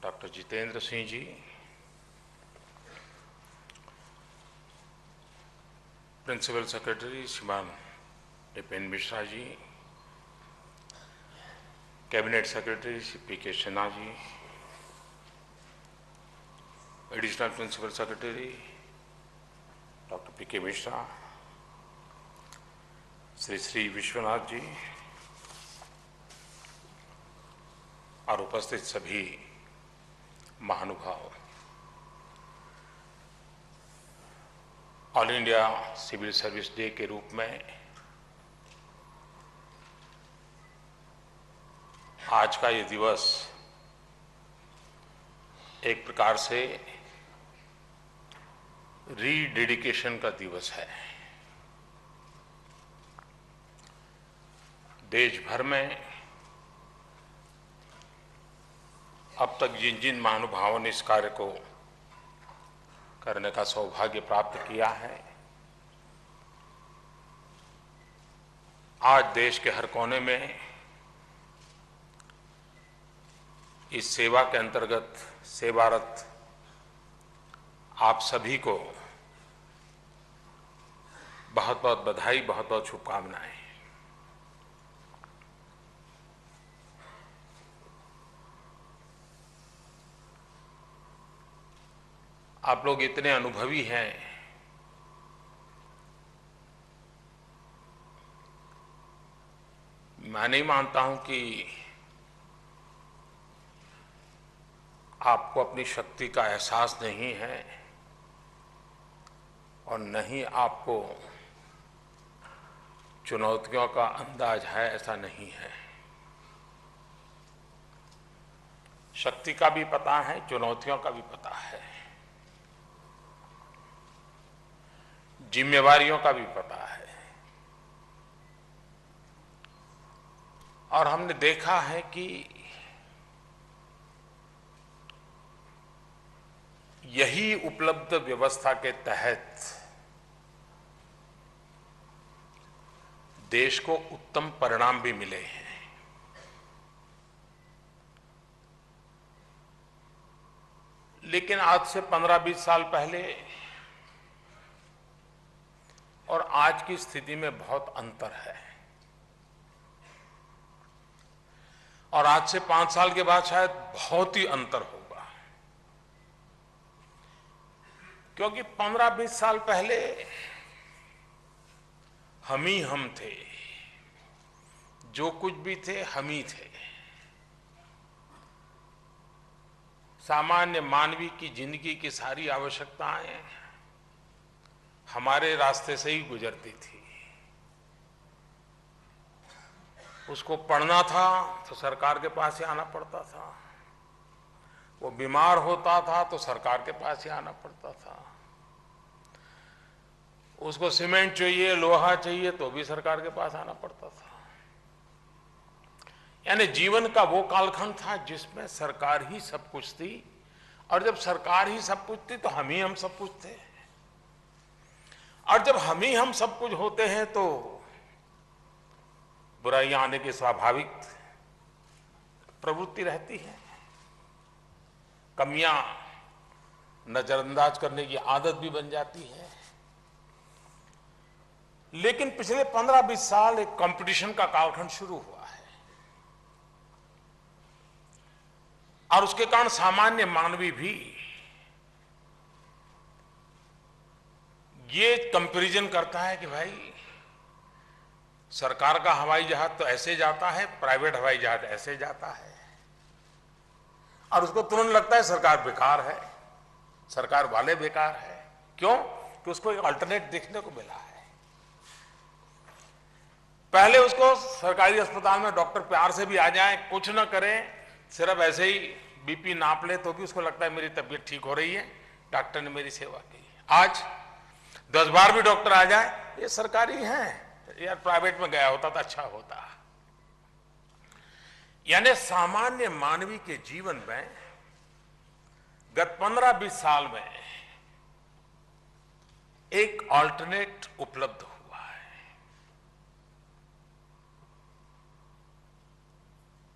Doctor Jitendra Singh ji, principal secretary Shriman Nipen Mishra ji, cabinet secretary Shri P K. Sinha ji, additional principal secretary doctor P K. Mishra, Shri Shri Vishwanath ji और उपस्थित सभी महानुभाव। All India civil service day के रूप में आज का ये दिवस एक प्रकार से रीडेडिकेशन का दिवस है। देश भर में अब तक जिन जिन महानुभावों ने इस कार्य को करने का सौभाग्य प्राप्त किया है, आज देश के हर कोने में इस सेवा के अंतर्गत सेवारत आप सभी को बहुत बहुत बधाई, बहुत बहुत शुभकामनाएं। आप लोग इतने अनुभवी हैं मैं नहीं मानता हूं कि आपको अपनी शक्ति का एहसास नहीं है और नहीं आपको चुनौतियों का अंदाज है, ऐसा नहीं है। शक्ति का भी पता है, चुनौतियों का भी पता है, जिम्मेवारियों का भी पता है। और हमने देखा है कि यही उपलब्ध व्यवस्था के तहत देश को उत्तम परिणाम भी मिले हैं। लेकिन आज से 15-20 साल पहले और आज की स्थिति में बहुत अंतर है। और आज से 5 साल के बाद शायद बहुत ही अंतर होगा, क्योंकि 15-20 साल पहले हम ही हम थे, जो कुछ भी थे हम ही थे। सामान्य मानवीय की जिंदगी की सारी आवश्यकताएं हमारे रास्ते से ही गुजरती थी। उसको पढ़ना था तो सरकार के पास ही आना पड़ता था, वो बीमार होता था तो सरकार के पास ही आना पड़ता था, उसको सीमेंट चाहिए, लोहा चाहिए तो भी सरकार के पास आना पड़ता था। यानी जीवन का वो कालखंड था जिसमें सरकार ही सब कुछ थी, और जब सरकार ही सब कुछ थी तो हम सब कुछ थे। और जब हम सब कुछ होते हैं तो बुराइयां आने की स्वाभाविक प्रवृत्ति रहती है, कमियां नजरअंदाज करने की आदत भी बन जाती है। लेकिन पिछले 15-20 साल एक कंपटीशन का कालखंड शुरू हुआ है, और उसके कारण सामान्य मानवी भी ये कंपैरिजन करता है कि भाई सरकार का हवाई जहाज तो ऐसे जाता है, प्राइवेट हवाई जहाज ऐसे जाता है, और उसको तुरंत लगता है सरकार बेकार है, सरकार वाले बेकार है। क्यों? कि उसको एक अल्टरनेट देखने को मिला है। पहले उसको सरकारी अस्पताल में डॉक्टर प्यार से भी आ जाए, कुछ ना करें, सिर्फ ऐसे ही बीपी नाप ले तो भी उसको लगता है मेरी तबीयत ठीक हो रही है, डॉक्टर ने मेरी सेवा की। आज 10 बार भी डॉक्टर आ जाए, ये सरकारी है यार, प्राइवेट में गया होता तो अच्छा होता। यानी सामान्य मानवी के जीवन में गत 15-20 साल में एक अल्टरनेट उपलब्ध हुआ है।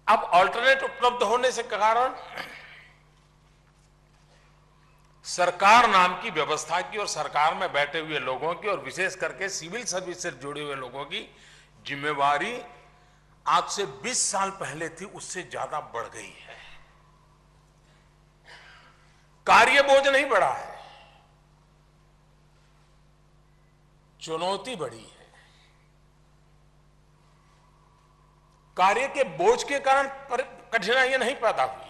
अब अल्टरनेट उपलब्ध होने से कारण सरकार नाम की व्यवस्था की और सरकार में बैठे हुए लोगों की और विशेष करके सिविल सर्विस से जुड़े हुए लोगों की जिम्मेवारी आज से 20 साल पहले थी, उससे ज्यादा बढ़ गई है। कार्य बोझ नहीं बढ़ा है, चुनौती बढ़ी है। कार्य के बोझ के कारण कठिनाइयां नहीं पैदा हुई है,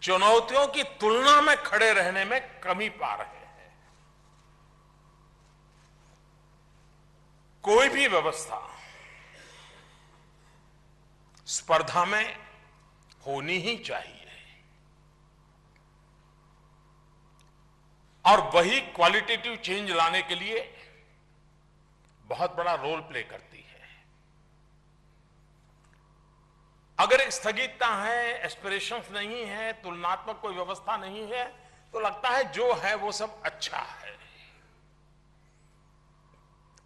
चुनौतियों की तुलना में खड़े रहने में कमी पा रहे हैं। कोई भी व्यवस्था स्पर्धा में होनी ही चाहिए और वही क्वालिटेटिव चेंज लाने के लिए बहुत बड़ा रोल प्ले करती है। अगर एक स्थगितता है, एस्पिरेशंस नहीं है, तुलनात्मक कोई व्यवस्था नहीं है, तो लगता है जो है वो सब अच्छा है।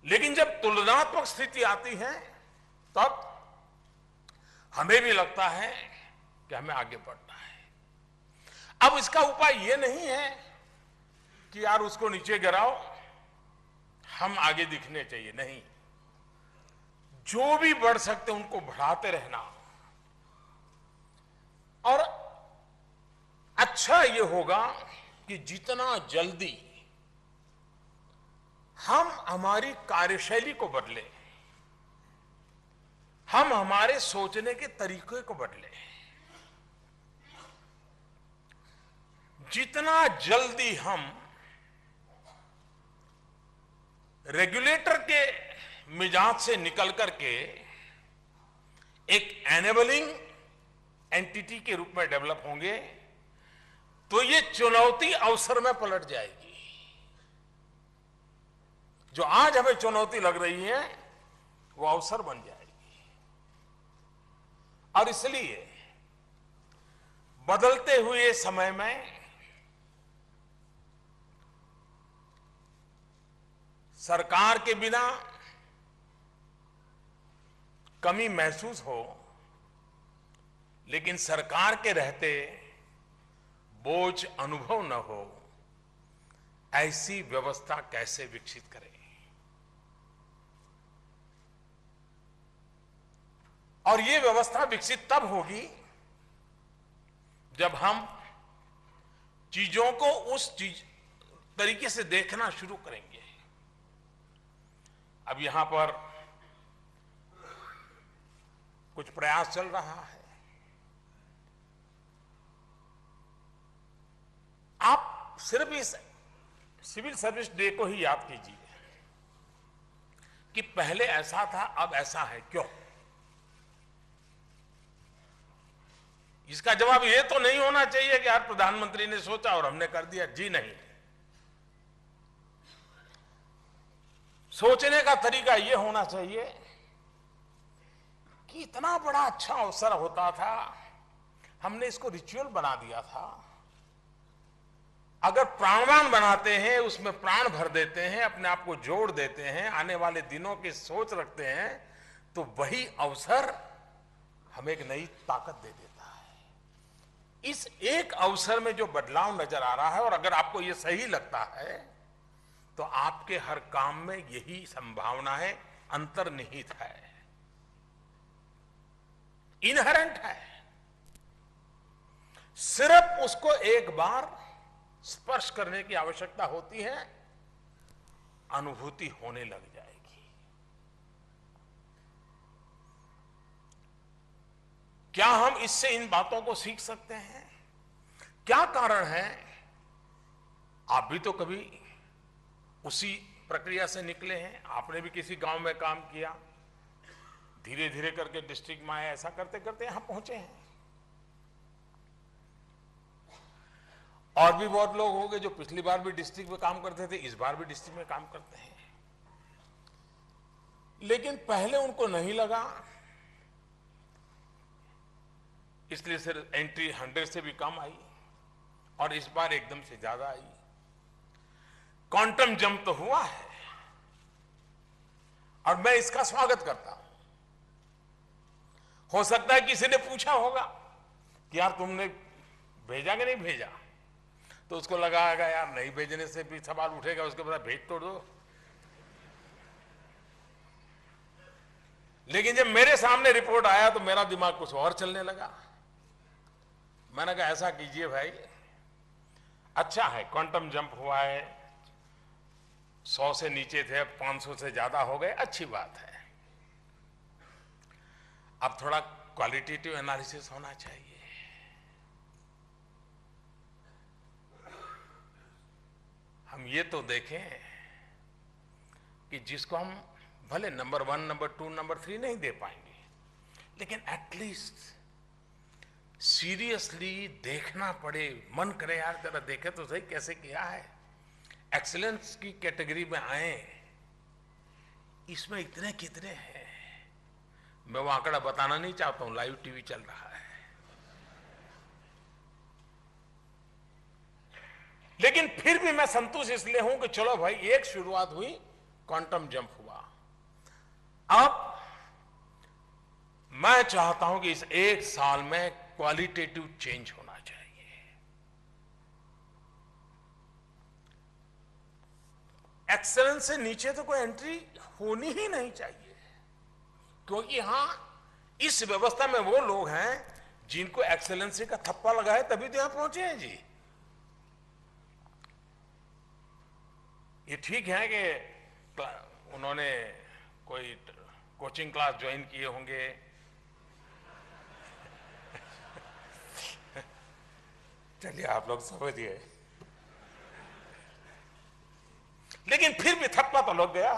लेकिन जब तुलनात्मक स्थिति आती है तब हमें भी लगता है कि हमें आगे बढ़ना है। अब इसका उपाय ये नहीं है कि यार उसको नीचे गिराओ, हम आगे दिखने चाहिए, नहीं। जो भी बढ़ सकते उनको बढ़ाते रहना। और अच्छा ये होगा कि जितना जल्दी हम हमारी कार्यशैली को बदले, हम हमारे सोचने के तरीके को बदले, जितना जल्दी हम रेगुलेटर के मिजाज से निकल करके एक एनेबलिंग एंटिटी के रूप में डेवलप होंगे, तो ये चुनौती अवसर में पलट जाएगी। जो आज हमें चुनौती लग रही है वो अवसर बन जाएगी। और इसलिए बदलते हुए समय में सरकार के बिना कमी महसूस हो, लेकिन सरकार के रहते बोझ अनुभव न हो, ऐसी व्यवस्था कैसे विकसित करें। और ये व्यवस्था विकसित तब होगी जब हम चीजों को उस तरीके से देखना शुरू करेंगे। अब यहां पर कुछ प्रयास चल रहा है। आप सिर्फ इस सिविल सर्विस डे को ही याद कीजिए कि पहले ऐसा था, अब ऐसा है, क्यों? इसका जवाब ये तो नहीं होना चाहिए कि यार प्रधानमंत्री ने सोचा और हमने कर दिया। जी नहीं। सोचने का तरीका यह होना चाहिए कि इतना बड़ा अच्छा अवसर होता था, हमने इसको रिचुअल बना दिया था। अगर प्राणवान बनाते हैं, उसमें प्राण भर देते हैं, अपने आप को जोड़ देते हैं, आने वाले दिनों की सोच रखते हैं, तो वही अवसर हमें एक नई ताकत दे देता है। इस एक अवसर में जो बदलाव नजर आ रहा है, और अगर आपको यह सही लगता है, तो आपके हर काम में यही संभावना है, अंतर्निहित है, इनहेरेंट है। सिर्फ उसको एक बार स्पर्श करने की आवश्यकता होती है, अनुभूति होने लग जाएगी। क्या हम इससे इन बातों को सीख सकते हैं? क्या कारण है? आप भी तो कभी उसी प्रक्रिया से निकले हैं। आपने भी किसी गांव में काम किया, धीरे धीरे करके डिस्ट्रिक्ट में आए, ऐसा करते करते यहां पहुंचे हैं। और भी बहुत लोग होंगे जो पिछली बार भी डिस्ट्रिक्ट में काम करते थे, इस बार भी डिस्ट्रिक्ट में काम करते हैं, लेकिन पहले उनको नहीं लगा, इसलिए सिर्फ एंट्री 100 से भी कम आई और इस बार एकदम से ज्यादा आई। क्वांटम जंप तो हुआ है और मैं इसका स्वागत करता हूं। हो सकता है किसी ने पूछा होगा कि यार तुमने भेजा कि नहीं भेजा, तो उसको लगाएगा यार नहीं भेजने से भी सवाल उठेगा, उसके बाद भेज तो दो। लेकिन जब मेरे सामने रिपोर्ट आया तो मेरा दिमाग कुछ और चलने लगा। मैंने कहा ऐसा कीजिए भाई, अच्छा है क्वांटम जंप हुआ है, 100 से नीचे थे अब 500 से ज्यादा हो गए, अच्छी बात है। अब थोड़ा क्वालिटेटिव एनालिसिस होना चाहिए। हम ये तो देखें कि जिसको हम भले नंबर 1, नंबर 2, नंबर 3 नहीं दे पाएंगे, लेकिन एटलीस्ट सीरियसली देखना पड़े, मन करे यार जरा देखे तो सही कैसे किया है, एक्सीलेंस की कैटेगरी में आए, इसमें इतने कितने हैं। मैं वो आंकड़ा बताना नहीं चाहता हूं, लाइव टीवी चल रहा है। लेकिन फिर भी मैं संतुष्ट इसलिए हूं कि चलो भाई एक शुरुआत हुई, क्वांटम जंप हुआ। अब मैं चाहता हूं कि इस एक साल में क्वालिटेटिव चेंज होना चाहिए। एक्सेलेंस से नीचे तो कोई एंट्री होनी ही नहीं चाहिए, क्योंकि यहां इस व्यवस्था में वो लोग हैं जिनको एक्सेलेंसी का थप्पा लगा है, तभी तो यहां पहुंचे हैं जी। ये ठीक है कि उन्होंने कोई कोचिंग क्लास ज्वाइन किए होंगे, चलिए आप लोग समझिए, लेकिन फिर भी थप्पा तो लग गया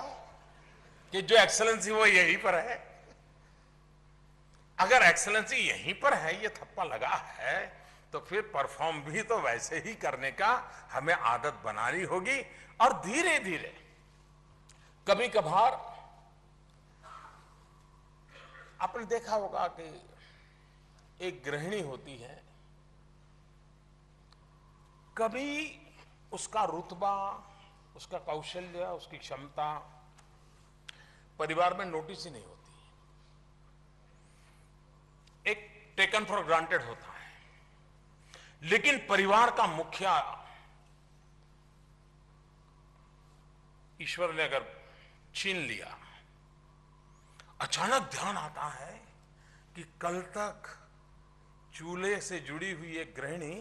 कि जो एक्सेलेंसी वो यहीं पर है। अगर एक्सेलेंसी यहीं पर है, ये थप्पा लगा है, तो फिर परफॉर्म भी तो वैसे ही करने का हमें आदत बनानी होगी। और धीरे धीरे कभी कभार आपने देखा होगा कि एक गृहिणी होती है, कभी उसका रुतबा, उसका कौशल्य, उसकी क्षमता परिवार में नोटिस ही नहीं होती, एक टेकन फॉर ग्रांटेड होता है। लेकिन परिवार का मुखिया ईश्वर ने अगर छीन लिया, अचानक ध्यान आता है कि कल तक चूल्हे से जुड़ी हुई एक गृहिणी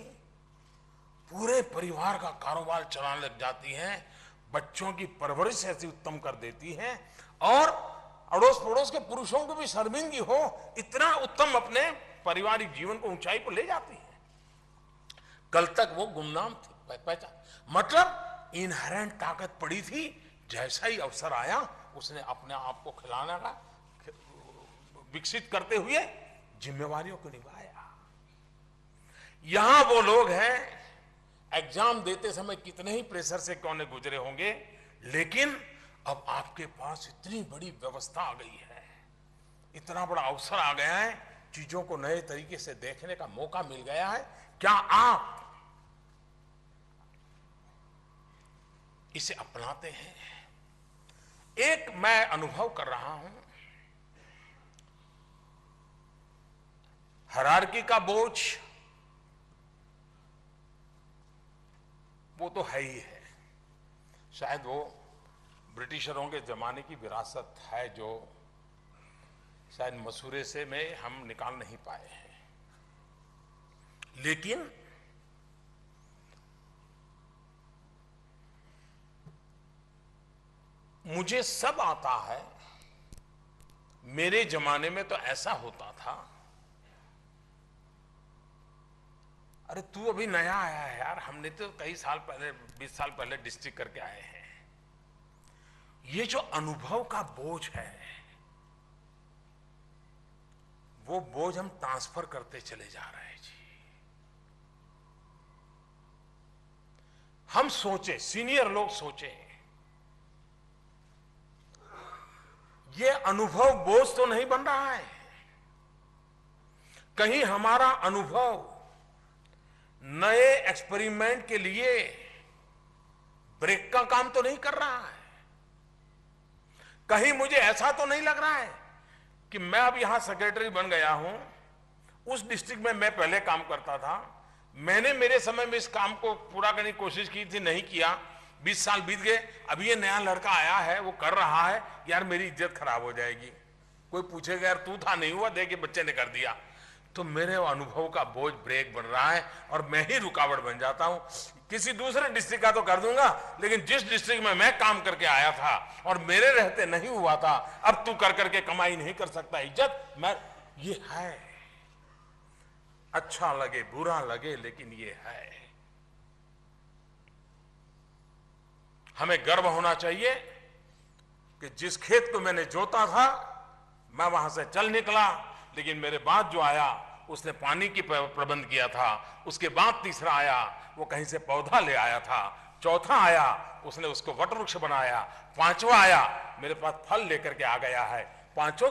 पूरे परिवार का कारोबार चलाने लग जाती है, बच्चों की परवरिश ऐसी उत्तम कर देती है और अड़ोस पड़ोस के पुरुषों को भी शर्मिंदगी हो, इतना उत्तम अपने पारिवारिक जीवन को ऊंचाई पर ले जाती है। कल तक वो गुमनाम थी, पहचान मतलब इनहेरेंट ताकत पड़ी थी, जैसा ही अवसर आया उसने अपने आप को खिलाने का विकसित करते हुए जिम्मेवारियों को निभाया। यहां वो लोग हैं, एग्जाम देते समय कितने ही प्रेशर से क्यों न गुजरे होंगे, लेकिन अब आपके पास इतनी बड़ी व्यवस्था आ गई है, इतना बड़ा अवसर आ गया है, चीजों को नए तरीके से देखने का मौका मिल गया है। क्या आप इसे अपनाते हैं? एक मैं अनुभव कर रहा हूं, हायरार्की का बोझ वो तो है ही है, शायद वो ब्रिटिशरों के जमाने की विरासत है जो शायद मसूरे से में हम निकाल नहीं पाए हैं। लेकिन मुझे सब आता है, मेरे जमाने में तो ऐसा होता था, अरे तू अभी नया आया है यार, हमने तो कई साल पहले 20 साल पहले डिस्ट्रिक्ट करके आए हैं। ये जो अनुभव का बोझ है, वो बोझ हम ट्रांसफर करते चले जा रहे हैं जी। हम सोचे, सीनियर लोग सोचे, ये अनुभव बोझ तो नहीं बन रहा है, कहीं हमारा अनुभव नए एक्सपेरिमेंट के लिए ब्रेक का काम तो नहीं कर रहा है। कहीं मुझे ऐसा तो नहीं लग रहा है कि मैं अब यहां सेक्रेटरी बन गया हूं, उस डिस्ट्रिक्ट में मैं पहले काम करता था, मैंने मेरे समय में इस काम को पूरा करने की कोशिश की थी, नहीं किया। 20 साल बीत गए, अभी ये नया लड़का आया है, वो कर रहा है, यार मेरी इज्जत खराब हो जाएगी। कोई पूछेगा यार तू था, नहीं हुआ, देख बच्चे ने कर दिया। तो मेरे अनुभव का बोझ ब्रेक बन रहा है और मैं ही रुकावट बन जाता हूं। किसी दूसरे डिस्ट्रिक्ट का तो कर दूंगा, लेकिन जिस डिस्ट्रिक्ट में मैं काम करके आया था और मेरे रहते नहीं हुआ था, अब तू कर करके कमाई नहीं कर सकता, इज्जत मैं, ये है। अच्छा लगे बुरा लगे, लेकिन ये है। हमें गर्व होना चाहिए कि जिस खेत को मैंने जोता था, मैं वहां से चल निकला, लेकिन मेरे बाद जो आया उसने पानी की प्रबंध किया था, उसके बाद तीसरा आया वो कहीं से पौधा ले आया था, चौथा आया उसने उसको वट वृक्ष बनाया, पांचवा आया मेरे पास फल लेकर के आ गया है। पांचों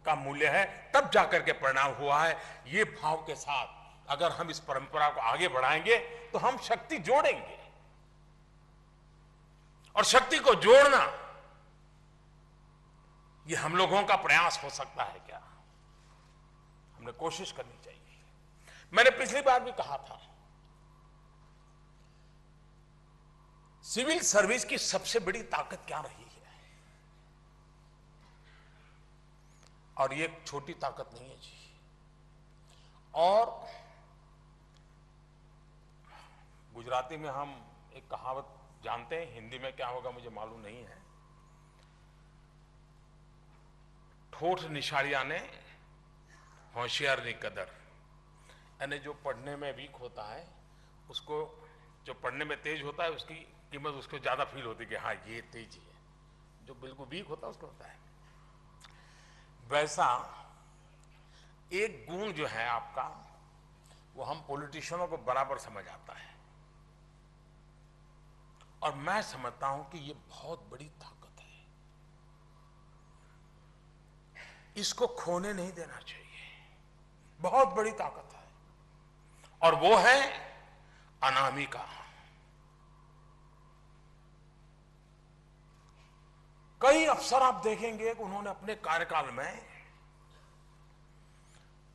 का मूल्य है, तब जाकर के परिणाम हुआ है। ये भाव के साथ अगर हम इस परंपरा को आगे बढ़ाएंगे तो हम शक्ति जोड़ेंगे। और शक्ति को जोड़ना ये हम लोगों का प्रयास हो सकता है क्या? हमने कोशिश करनी चाहिए। मैंने पिछली बार भी कहा था, सिविल सर्विस की सबसे बड़ी ताकत क्या रही है, और ये छोटी ताकत नहीं है जी। और गुजराती में हम एक कहावत जानते हैं, हिंदी में क्या होगा मुझे मालूम नहीं है। ठोठ निशाड़िया ने होशियार नहीं कदर, यानी जो पढ़ने में वीक होता है उसको, जो पढ़ने में तेज होता है उसकी कीमत उसको ज्यादा फील होती है कि हाँ ये तेज है, जो बिल्कुल वीक होता है उसको होता है। वैसा एक गुण जो है आपका, वो हम पॉलिटिशियनों को बराबर समझ आता है, और मैं समझता हूं कि ये बहुत बड़ी ताकत है, इसको खोने नहीं देना चाहिए। बहुत बड़ी ताकत है, और वो है अनामिका। कई अफसर आप देखेंगे कि उन्होंने अपने कार्यकाल में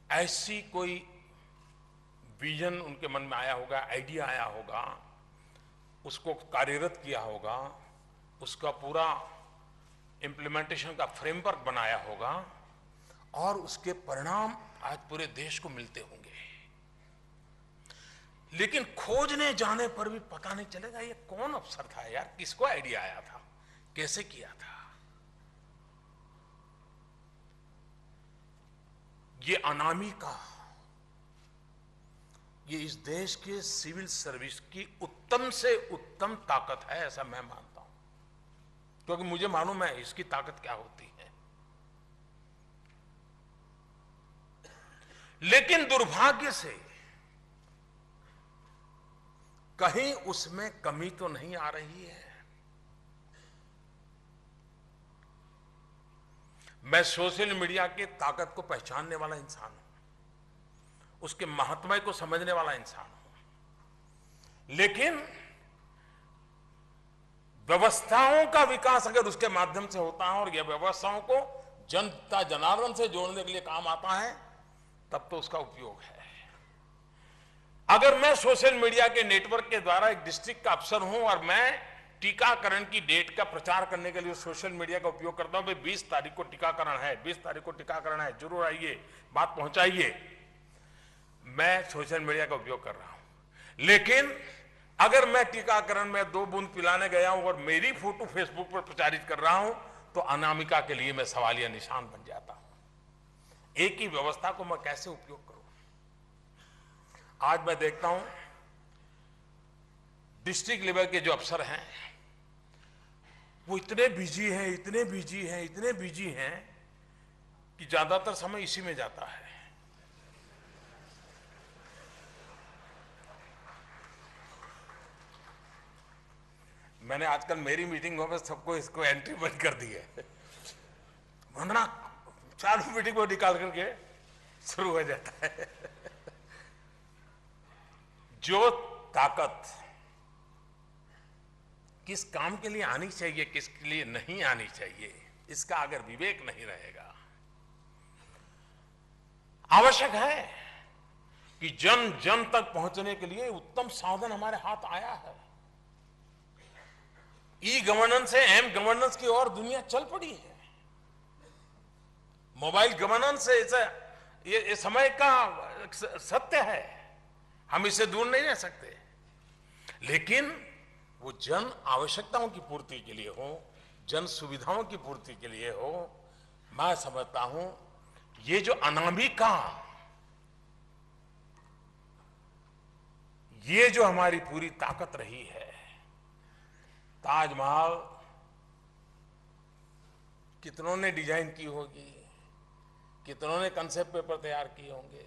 ऐसी कोई विजन उनके मन में आया होगा, आइडिया आया होगा, उसको कार्यरत किया होगा, उसका पूरा इंप्लीमेंटेशन का फ्रेमवर्क बनाया होगा, और उसके परिणाम आज पूरे देश को मिलते होंगे। लेकिन खोजने जाने पर भी पता नहीं चलेगा ये कौन अफसर था यार, किसको आइडिया आया था, कैसे किया था। ये अनामिका, ये इस देश के सिविल सर्विस की उत्तम से उत्तम ताकत है, ऐसा मैं मानता हूं, क्योंकि मुझे मालूम है इसकी ताकत क्या होती है। लेकिन दुर्भाग्य से कहीं उसमें कमी तो नहीं आ रही है। मैं सोशल मीडिया की ताकत को पहचानने वाला इंसान हूं, उसके महत्व को समझने वाला इंसान हूं, लेकिन व्यवस्थाओं का विकास अगर उसके माध्यम से होता है और यह व्यवस्थाओं को जनता जनार्दन से जोड़ने के लिए काम आता है, तब तो उसका उपयोग है। अगर मैं सोशल मीडिया के नेटवर्क के द्वारा एक डिस्ट्रिक्ट का अफसर हूं और मैं टीकाकरण की डेट का प्रचार करने के लिए सोशल मीडिया का उपयोग करता हूं, भाई 20 तारीख को टीकाकरण है, 20 तारीख को टीकाकरण है, जरूर आइए, बात पहुंचाइए, मैं सोशल मीडिया का उपयोग कर रहा हूं। लेकिन अगर मैं टीकाकरण में 2 बूंद पिलाने गया हूं और मेरी फोटो फेसबुक पर प्रचारित कर रहा हूं, तो अनामिका के लिए मैं सवालिया निशान बन जाता हूं। एक ही व्यवस्था को मैं कैसे उपयोग करूं? आज मैं देखता हूं डिस्ट्रिक्ट लेवल के जो अफसर हैं वो इतने बिजी हैं, इतने बिजी हैं, इतने बिजी हैं कि ज्यादातर समय इसी में जाता है। मैंने आजकल मेरी मीटिंगों में सबको इसको एंट्री बंद कर दी है, वरना चालू मीटिंग को निकाल करके शुरू हो जाता है। जो ताकत किस काम के लिए आनी चाहिए, किसके लिए नहीं आनी चाहिए, इसका अगर विवेक नहीं रहेगा, आवश्यक है कि जन जन तक पहुंचने के लिए उत्तम साधन हमारे हाथ आया है। ई गवर्नेंस से एम गवर्नेंस की ओर दुनिया चल पड़ी है। मोबाइल गवर्नेंस से ये समय का सत्य है, हम इससे दूर नहीं रह सकते। लेकिन वो जन आवश्यकताओं की पूर्ति के लिए हो, जन सुविधाओं की पूर्ति के लिए हो, मैं समझता हूं ये जो अनामिका, ये जो हमारी पूरी ताकत रही है। ताजमहल कितनों ने डिजाइन की होगी, कितनों ने कंसेप्ट पेपर तैयार किए होंगे,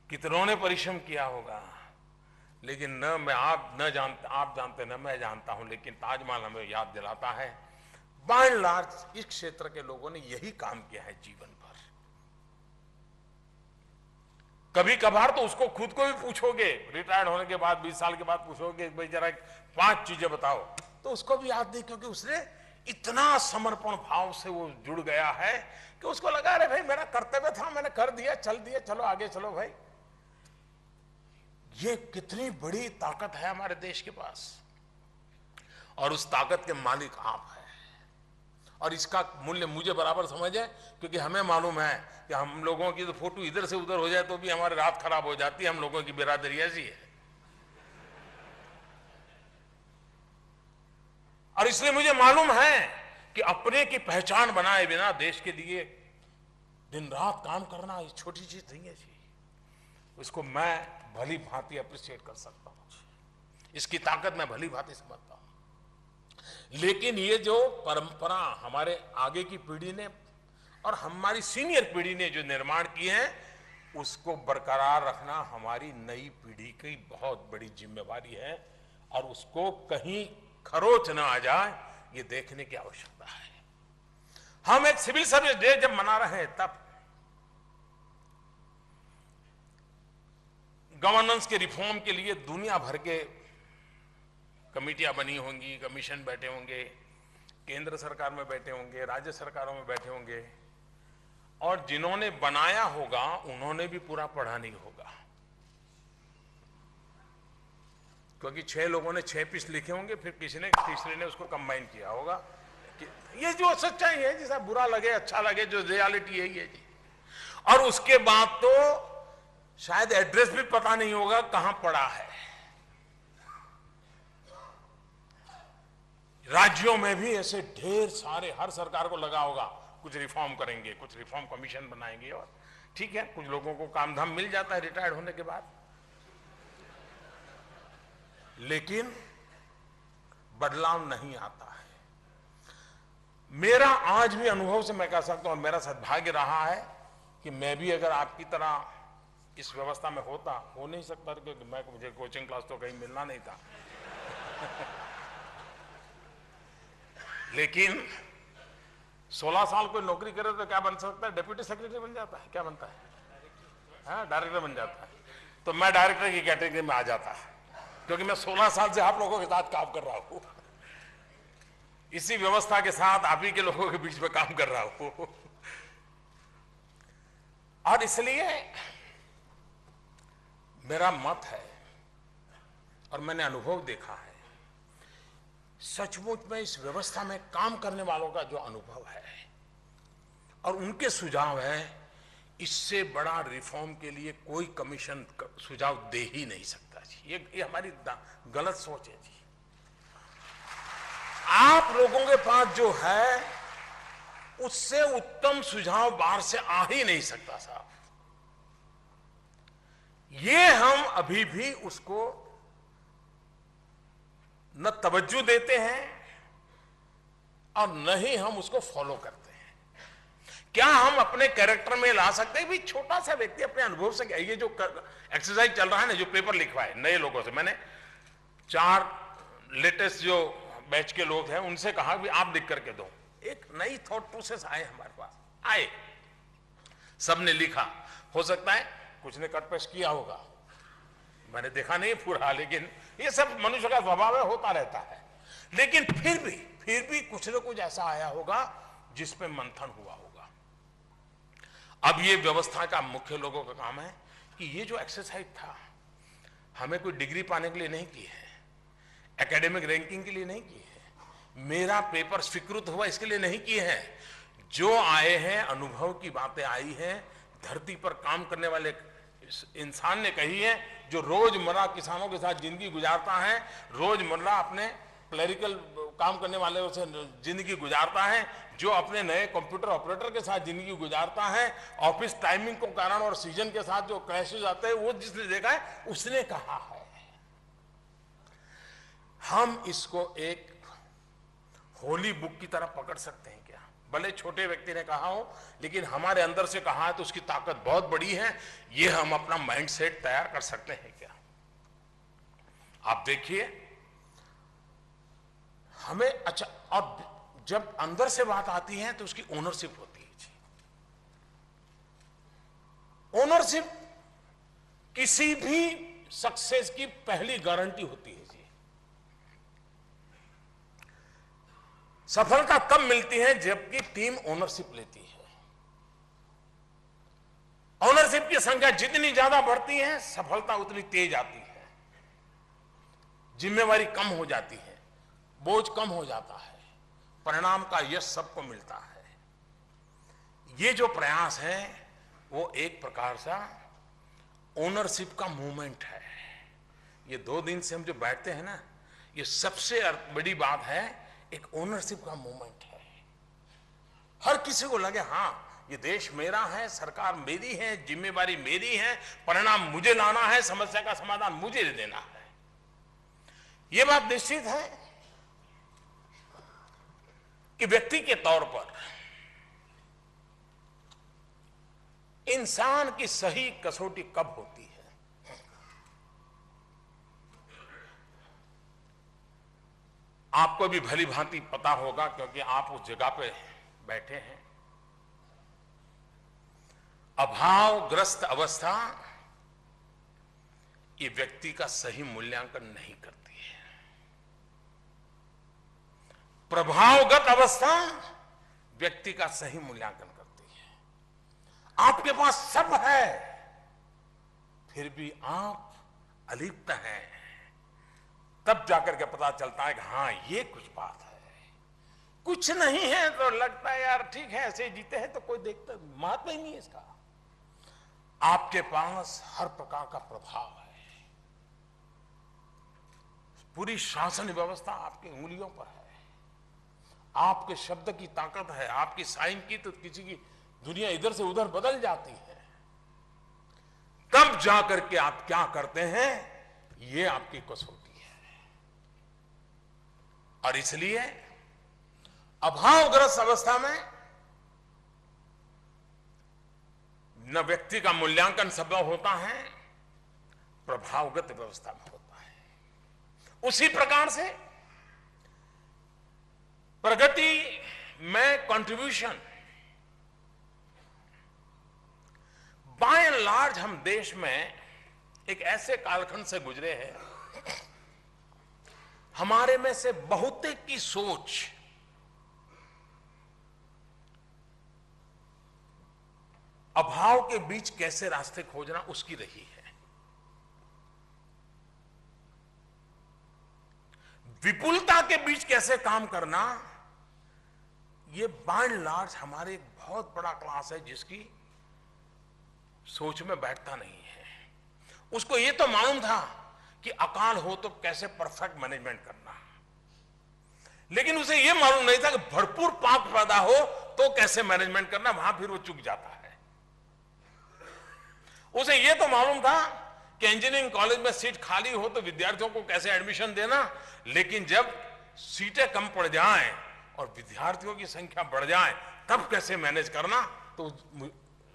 कितनों ने परिश्रम किया होगा, लेकिन न मैं आप जानते न मैं जानता हूं, लेकिन ताजमहल हमें याद दिलाता है बाय एंड लार्ज इस क्षेत्र के लोगों ने यही काम किया है जीवन भर। कभी कभार तो उसको खुद को भी पूछोगे, रिटायर्ड होने के बाद 20 साल के बाद पूछोगे भाई जरा 5 चीजें बताओ, तो उसको भी याद नहीं, क्योंकि उसने इतना समर्पण भाव से वो जुड़ गया है कि उसको लगा रहे भाई मेरा कर्तव्य था, मैंने कर दिया, चलो आगे चलो भाई। ये कितनी बड़ी ताकत है हमारे देश के पास, और उस ताकत के मालिक आप हैं। और इसका मूल्य मुझे बराबर समझ है, क्योंकि हमें मालूम है कि हम लोगों की तो फोटो इधर से उधर हो जाए तो भी हमारी रात खराब हो जाती है। हम लोगों की बिरादरी ऐसी है, और इसलिए मुझे मालूम है कि अपने की पहचान बनाए बिना देश के लिए दिन रात काम करना ये छोटी चीज नहीं है जी। उसको मैं भली भांति अप्रिशिएट कर सकता हूं, इसकी ताकत मैं भली भांति समझता हूं। लेकिन ये जो परंपरा हमारे आगे की पीढ़ी ने और हमारी सीनियर पीढ़ी ने जो निर्माण किए हैं, उसको बरकरार रखना हमारी नई पीढ़ी की बहुत बड़ी जिम्मेवारी है, और उसको कहीं खरोच न आ जाए ये देखने की आवश्यकता है। हम एक सिविल सर्विस डे जब मना रहे हैं, तब गवर्नेंस के रिफॉर्म के लिए दुनिया भर के कमेटियां बनी होंगी, कमीशन बैठे होंगे, केंद्र सरकार में बैठे होंगे, राज्य सरकारों में बैठे होंगे, और जिन्होंने बनाया होगा उन्होंने भी पूरा पढ़ा नहीं होगा, क्योंकि 6 लोगों ने 6 पीस लिखे होंगे, फिर किसी ने तीसरे ने उसको कंबाइन किया होगा। ये जो सच्चाई है, जिसे बुरा लगे अच्छा लगे, जो रियलिटी है ये जी। और उसके बाद तो शायद एड्रेस भी पता नहीं होगा कहां पड़ा है। राज्यों में भी ऐसे ढेर सारे, हर सरकार को लगा होगा कुछ रिफॉर्म करेंगे, कुछ रिफॉर्म कमीशन बनाएंगे, और ठीक है कुछ लोगों को काम धाम मिल जाता है रिटायर्ड होने के बाद, लेकिन बदलाव नहीं आता है। मेरा आज भी अनुभव से मैं कह सकता हूं, मेरा सद्भाग्य रहा है कि मैं भी अगर आपकी तरह इस व्यवस्था में होता, हो नहीं सकता, क्योंकि मुझे कोचिंग क्लास तो कहीं मिलना नहीं था। लेकिन 16 साल कोई नौकरी करे तो क्या बन सकता है? डिप्यूटी सेक्रेटरी बन जाता है, क्या बनता है? डायरेक्टर बन जाता है। तो मैं डायरेक्टर की कैटेगरी में आ जाता, क्योंकि मैं 16 साल से आप लोगों के साथ काम कर रहा हूं, इसी व्यवस्था के साथ आप ही के लोगों के बीच में काम कर रहा हूं। और इसलिए मेरा मत है, और मैंने अनुभव देखा है, सचमुच में इस व्यवस्था में काम करने वालों का जो अनुभव है और उनके सुझाव है, इससे बड़ा रिफॉर्म के लिए कोई कमीशन सुझाव दे ही नहीं सकता जी। ये हमारी गलत सोच है जी। आप लोगों के पास जो है उससे उत्तम सुझाव बाहर से आ ही नहीं सकता साहब। ये हम अभी भी उसको न तवज्जो देते हैं और न ही हम उसको फॉलो करते हैं। क्या हम अपने कैरेक्टर में ला सकते हैं? भी छोटा सा व्यक्ति अपने अनुभव से, ये जो एक्सरसाइज चल रहा है ना, जो पेपर लिखवा है नए लोगों से, मैंने 4 लेटेस्ट जो बैच के लोग हैं उनसे कहा भी आप लिख करके दो। एक नई थॉट प्रोसेस आए हमारे पास, आए, सबने लिखा। हो सकता है कुछ ने कट पेस्ट किया होगा, मैंने देखा नहीं पूरा, लेकिन ये सब मनुष्य का स्वभाव है, होता रहता है। लेकिन फिर भी कुछ न कुछ ऐसा आया होगा जिस पे मंथन हुआ होगा। अब ये व्यवस्था का मुख्य लोगों का काम है कि ये जो एक्सरसाइज था हमें कोई डिग्री पाने के लिए नहीं की है, एकेडमिक रैंकिंग के लिए नहीं की है, मेरा पेपर स्वीकृत हुआ इसके लिए नहीं की है। जो आए हैं, अनुभव की बातें आई हैं, धरती पर काम करने वाले इंसान ने कही है, जो रोजमर्रा किसानों के साथ जिंदगी गुजारता है, रोजमर्रा अपने क्लरिकल काम करने वाले से जिंदगी गुजारता है, जो अपने नए कंप्यूटर ऑपरेटर के साथ जिंदगी गुजारता है, ऑफिस टाइमिंग के कारण और सीजन के साथ जो क्रैशेस आते हैं वो जिसने देखा है उसने कहा है। हम इसको एक होली बुक की तरह पकड़ सकते हैं क्या? भले छोटे व्यक्ति ने कहा हो, लेकिन हमारे अंदर से कहा है तो उसकी ताकत बहुत बड़ी है। ये हम अपना माइंडसेट तैयार कर सकते हैं क्या? आप देखिए, हमें अच्छा, और जब अंदर से बात आती है तो उसकी ओनरशिप होती है जी। ओनरशिप किसी भी सक्सेस की पहली गारंटी होती है जी। सफलता तब मिलती है जबकि टीम ओनरशिप लेती है। ओनरशिप की संख्या जितनी ज्यादा बढ़ती है, सफलता उतनी तेज आती है, जिम्मेवारी कम हो जाती है, बोझ कम हो जाता है, परिणाम का यश सबको मिलता है। ये जो प्रयास है वो एक प्रकार सा ओनरशिप का मूवमेंट है। ये 2 दिन से हम जो बैठते हैं ना, ये सबसे बड़ी बात है, एक ओनरशिप का मूवमेंट है। हर किसी को लगे हाँ ये देश मेरा है, सरकार मेरी है, जिम्मेवारी मेरी है, परिणाम मुझे लाना है, समस्या का समाधान मुझे देना है। यह बात निश्चित है कि व्यक्ति के तौर पर इंसान की सही कसौटी कब होती है? आपको भी भली भांति पता होगा, क्योंकि आप उस जगह पे बैठे हैं। अभावग्रस्त अवस्था ये व्यक्ति का सही मूल्यांकन नहीं करती है। प्रभावगत अवस्था व्यक्ति का सही मूल्यांकन करती है। आपके पास सब है, फिर भी आप अलिप्त हैं, तब जाकर के पता चलता है कि हाँ ये कुछ बात है। कुछ नहीं है तो लगता है यार ठीक है, ऐसे जीते हैं तो कोई देखता, महत्व ही नहीं है इसका। आपके पास हर प्रकार का प्रभाव है, पूरी शासन व्यवस्था आपकी उंगलियों पर है, आपके शब्द की ताकत है, आपकी साइन की तो किसी की दुनिया इधर से उधर बदल जाती है। तब जाकर के आप क्या करते हैं, ये आपकी कसौटी है। और इसलिए अभावग्रस्त अवस्था में न व्यक्ति का मूल्यांकन संभव होता है, प्रभावगत व्यवस्था में होता है। उसी प्रकार से प्रगति में कंट्रीब्यूशन, बाय एंड लार्ज हम देश में एक ऐसे कालखंड से गुजरे हैं, हमारे में से बहुतेक की सोच अभाव के बीच कैसे रास्ते खोजना उसकी रही है। विपुलता के बीच कैसे काम करना, ये बाय एंड लार्ज हमारे एक बहुत बड़ा क्लास है जिसकी सोच में बैठता नहीं है। उसको ये तो मालूम था कि अकाल हो तो कैसे परफेक्ट मैनेजमेंट करना, लेकिन उसे यह मालूम नहीं था कि भरपूर पाप पैदा हो तो कैसे मैनेजमेंट करना, वहां फिर वो चूक जाता है। उसे यह तो मालूम था कि इंजीनियरिंग कॉलेज में सीट खाली हो तो विद्यार्थियों को कैसे एडमिशन देना, लेकिन जब सीटें कम पड़ जाएं और विद्यार्थियों की संख्या बढ़ जाए तब कैसे मैनेज करना, तो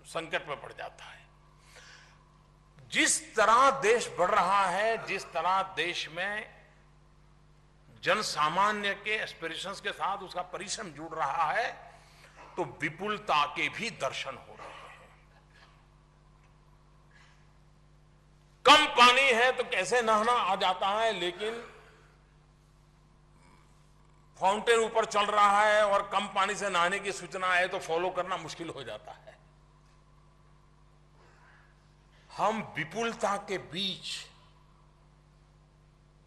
संकट में पड़ जाता है। जिस तरह देश बढ़ रहा है, जिस तरह देश में जन सामान्य के एस्पिरेशंस के साथ उसका परिश्रम जुड़ रहा है, तो विपुलता के भी दर्शन हो रहे हैं। कम पानी है तो कैसे नहाना आ जाता है, लेकिन फाउंटेन ऊपर चल रहा है और कम पानी से नहाने की सूचना है तो फॉलो करना मुश्किल हो जाता है। हम विपुलता के बीच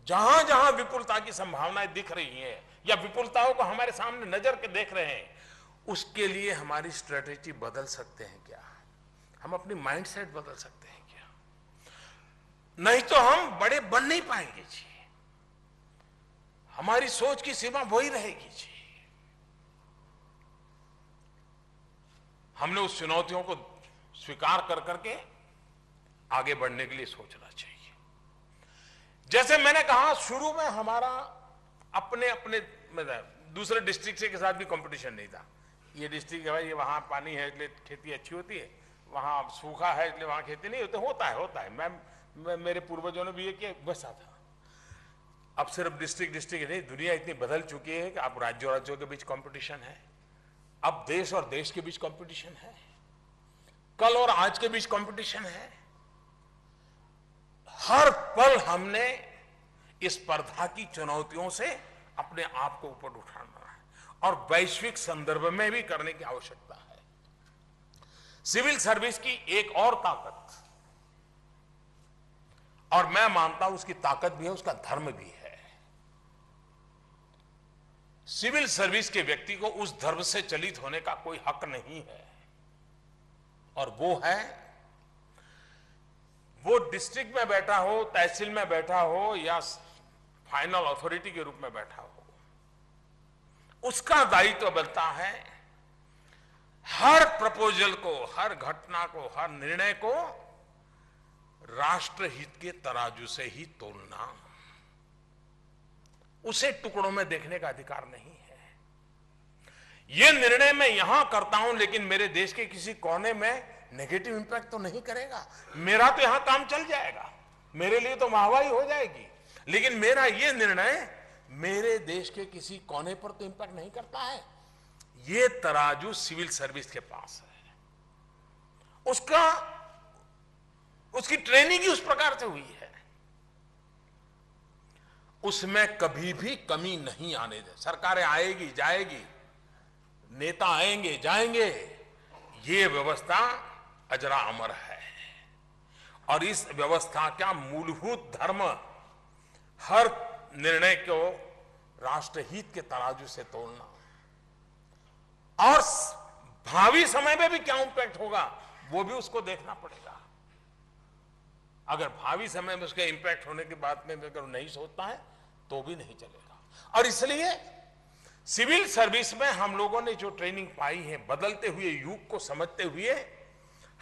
जहां जहां विपुलता की संभावनाएं दिख रही हैं या विपुलताओं को हमारे सामने नजर के देख रहे हैं, उसके लिए हमारी स्ट्रेटेजी बदल सकते हैं क्या? हम अपनी माइंडसेट बदल सकते हैं क्या? नहीं तो हम बड़े बन नहीं पाएंगे जी। हमारी सोच की सीमा वही रहेगी जी। हमने उस चुनौतियों को स्वीकार कर करके आगे बढ़ने के लिए सोचना चाहिए। जैसे मैंने कहा, शुरू में हमारा अपने अपने दूसरे डिस्ट्रिक्ट से के साथ भी कंपटीशन नहीं था। ये डिस्ट्रिक्ट है भाई, ये वहां पानी है इसलिए खेती अच्छी होती है, वहां सूखा है इसलिए वहां खेती नहीं होती। होता है। मैं मेरे पूर्वजों ने भी ये किया, वैसा था। अब सिर्फ डिस्ट्रिक्ट नहीं, दुनिया इतनी बदल चुकी है कि अब राज्यों राज्यों के बीच कंपटीशन है, अब देश और देश के बीच कंपटीशन है, कल और आज के बीच कंपटीशन है। हर पल हमने इस स्पर्धा की चुनौतियों से अपने आप को ऊपर उठाना है और वैश्विक संदर्भ में भी करने की आवश्यकता है। सिविल सर्विस की एक और ताकत, और मैं मानता हूं उसकी ताकत भी है, उसका धर्म भी है। सिविल सर्विस के व्यक्ति को उस धर्म से चलित होने का कोई हक नहीं है, और वो डिस्ट्रिक्ट में बैठा हो, तहसील में बैठा हो या फाइनल अथॉरिटी के रूप में बैठा हो, उसका दायित्व बनता है हर प्रपोजल को, हर घटना को, हर निर्णय को राष्ट्रहित के तराजू से ही तोलना। उसे टुकड़ों में देखने का अधिकार नहीं है। यह निर्णय मैं यहां करता हूं लेकिन मेरे देश के किसी कोने में नेगेटिव इंपैक्ट तो नहीं करेगा। मेरा तो यहां काम चल जाएगा, मेरे लिए तो वाहवाही हो जाएगी, लेकिन मेरा यह निर्णय मेरे देश के किसी कोने पर तो इंपैक्ट नहीं करता है। यह तराजू सिविल सर्विस के पास है। उसकी ट्रेनिंग ही उस प्रकार से हुई है। उसमें कभी भी कमी नहीं आने दे। सरकारें आएगी जाएगी, नेता आएंगे जाएंगे, ये व्यवस्था अजरा अमर है। और इस व्यवस्था का मूलभूत धर्म हर निर्णय को राष्ट्रहित के तराजू से तोलना, और भावी समय में भी क्या इंपैक्ट होगा वो भी उसको देखना पड़ेगा। अगर भावी समय में उसके इंपैक्ट होने के बाद में अगर नहीं सोचता है तो भी नहीं चलेगा। और इसलिए सिविल सर्विस में हम लोगों ने जो ट्रेनिंग पाई है, बदलते हुए युग को समझते हुए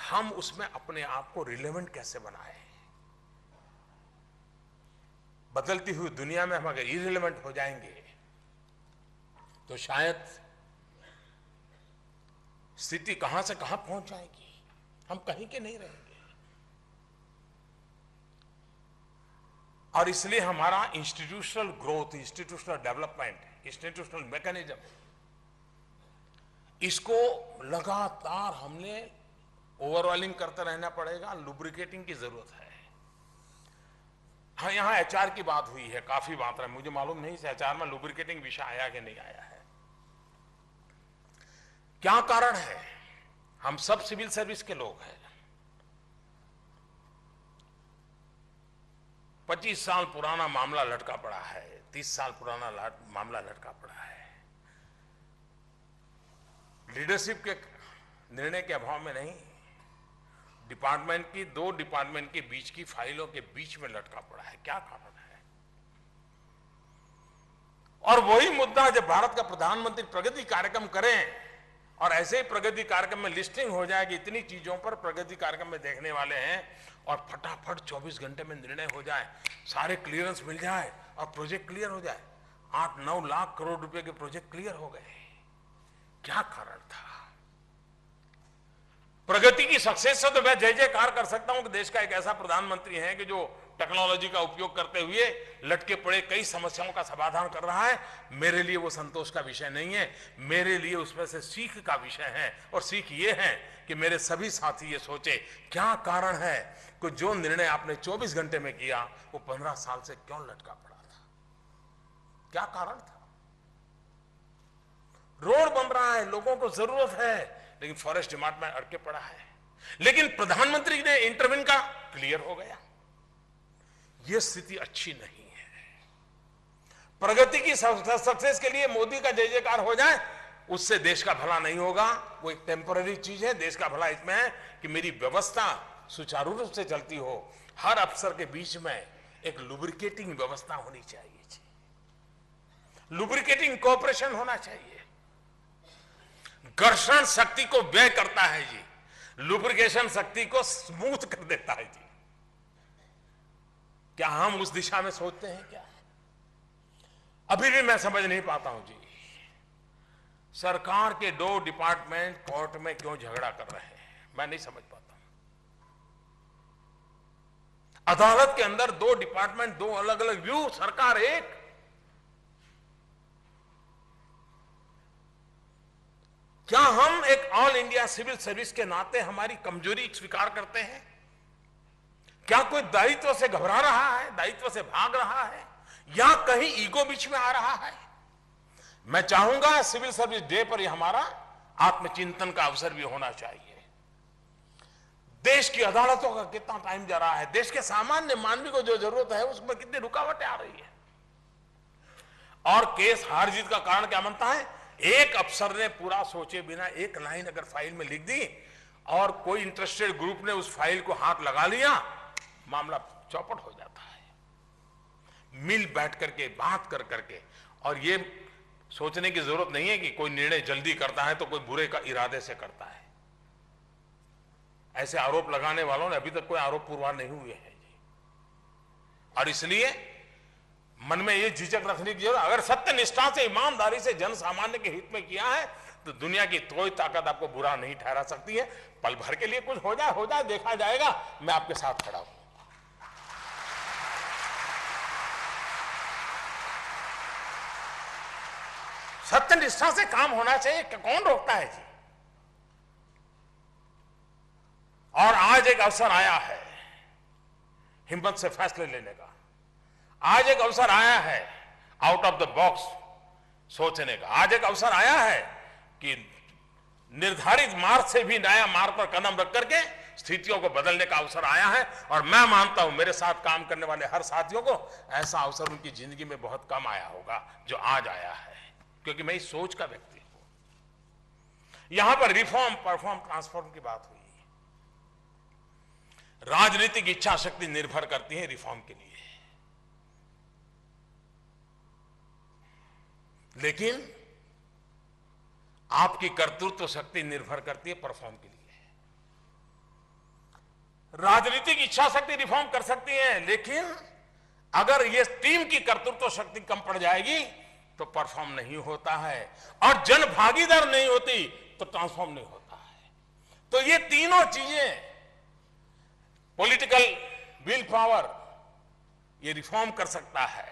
हम उसमें अपने आप को रिलेवेंट कैसे बनाए। बदलती हुई दुनिया में हम अगर इरिलेवेंट हो जाएंगे तो शायद स्थिति कहां से कहां पहुंच जाएगी, हम कहीं के नहीं रहेंगे। और इसलिए हमारा institutional growth, institutional development, institutional mechanism, इसको लगातार हमने ओवरऑलिंग करते रहना पड़ेगा, लुब्रिकेटिंग की जरूरत है। हाँ, यहां एचआर की बात हुई है काफी मात्रा में, मुझे मालूम नहीं से एचआर में लुब्रिकेटिंग विषय आया कि नहीं आया है। क्या कारण है? हम सब सिविल सर्विस के लोग हैं। 25 साल पुराना मामला लटका पड़ा है, 30 साल पुराना मामला लटका पड़ा है। लीडरशिप के निर्णय के अभाव में नहीं, दो डिपार्टमेंट के बीच की फाइलों के बीच में लटका पड़ा है। क्या कारण है? और वही मुद्दा जब भारत का प्रधानमंत्री प्रगति कार्यक्रम करें और ऐसे ही प्रगति कार्यक्रम में लिस्टिंग हो जाए कि इतनी चीजों पर प्रगति कार्यक्रम में देखने वाले हैं, और फटाफट 24 घंटे में निर्णय हो जाए, सारे क्लियरेंस मिल जाए और प्रोजेक्ट क्लियर हो जाए। 8-9 लाख करोड़ रुपए के प्रोजेक्ट क्लियर हो गए। क्या कारण था? प्रगति की सक्सेस से तो मैं जय जयकार कर सकता हूं कि देश का एक ऐसा प्रधानमंत्री है कि जो टेक्नोलॉजी का उपयोग करते हुए लटके पड़े कई समस्याओं का समाधान कर रहा है। मेरे लिए वो संतोष का विषय नहीं है, मेरे लिए उसमें से सीख का विषय है। और सीख ये है कि मेरे सभी साथी ये सोचे क्या कारण है कि जो निर्णय आपने 24 घंटे में किया वो 15 साल से क्यों लटका पड़ा था? क्या कारण था? रोड बन रहा है, लोगों को जरूरत है, लेकिन फॉरेस्ट डिपार्टमेंट अटके पड़ा है। लेकिन प्रधानमंत्री ने इंटरव्यून का क्लियर हो गया। यह स्थिति अच्छी नहीं है। प्रगति की सक्सेस के लिए मोदी का जय जयकार हो जाए, उससे देश का भला नहीं होगा। वो एक टेम्पररी चीज है। देश का भला इसमें है कि मेरी व्यवस्था सुचारू रूप से चलती हो। हर अफसर के बीच में एक लुब्रिकेटिंग व्यवस्था होनी चाहिए जी। लुब्रिकेटिंग कोऑपरेशन होना चाहिए। घर्षण शक्ति को व्यय करता है जी, लुब्रिकेशन शक्ति को स्मूथ कर देता है जी। क्या हम उस दिशा में सोचते हैं क्या? अभी भी मैं समझ नहीं पाता हूं जी, सरकार के 2 डिपार्टमेंट कोर्ट में क्यों झगड़ा कर रहे हैं, मैं नहीं समझ पाता हूं। अदालत के अंदर 2 डिपार्टमेंट, 2 अलग अलग व्यू, सरकार एक। क्या हम एक ऑल इंडिया सिविल सर्विस के नाते हमारी कमजोरी स्वीकार करते हैं? क्या कोई दायित्व से घबरा रहा है, दायित्व से भाग रहा है, या कहीं ईगो बीच में आ रहा है? मैं चाहूंगा सिविल सर्विस डे पर यह हमारा आत्मचिंतन का अवसर भी होना चाहिए। देश की अदालतों का कितना टाइम जा रहा है, देश के सामान्य मानवी को जो जरूरत है उसमें कितनी रुकावटें आ रही है, और केस हार जीत का कारण क्या बनता है? एक अफसर ने पूरा सोचे बिना एक लाइन अगर फाइल में लिख दी और कोई इंटरेस्टेड ग्रुप ने उस फाइल को हाथ लगा लिया, मामला चौपट हो जाता है। मिल बैठ करके बात कर करके, और ये सोचने की जरूरत नहीं है कि कोई निर्णय जल्दी करता है तो कोई बुरे का इरादे से करता है। ऐसे आरोप लगाने वालों ने अभी तक कोई आरोप पुरवार नहीं हुए हैं जी। और इसलिए मन में ये झिझक रखने की जरूरत, अगर सत्य निष्ठा से, ईमानदारी से जन सामान्य के हित में किया है तो दुनिया की कोई ताकत आपको बुरा नहीं ठहरा सकती है। पल भर के लिए कुछ हो जाए, देखा जाएगा। मैं आपके साथ खड़ा हूं। सत्य निष्ठा से काम होना चाहिए, कौन रोकता है जी? और आज एक अवसर आया है हिम्मत से फैसले लेने का। आज एक अवसर आया है आउट ऑफ द बॉक्स सोचने का। आज एक अवसर आया है कि निर्धारित मार्ग से भी नया मार्ग पर कदम रख करके स्थितियों को बदलने का अवसर आया है। और मैं मानता हूं मेरे साथ काम करने वाले हर साथियों को ऐसा अवसर उनकी जिंदगी में बहुत कम आया होगा जो आज आया है, क्योंकि मैं इस सोच का व्यक्ति हूं। यहां पर रिफॉर्म, परफॉर्म, ट्रांसफॉर्म की बात हुई। राजनीतिक इच्छा शक्ति निर्भर करती है रिफॉर्म के लिए, लेकिन आपकी कर्तृत्व शक्ति निर्भर करती है परफॉर्म के लिए। राजनीतिक इच्छा शक्ति रिफॉर्म कर सकती है, लेकिन अगर ये टीम की कर्तृत्व शक्ति कम पड़ जाएगी तो परफॉर्म नहीं होता है, और जन भागीदार नहीं होती तो ट्रांसफॉर्म नहीं होता है। तो ये तीनों चीजें, पॉलिटिकल विल पावर ये रिफॉर्म कर सकता है,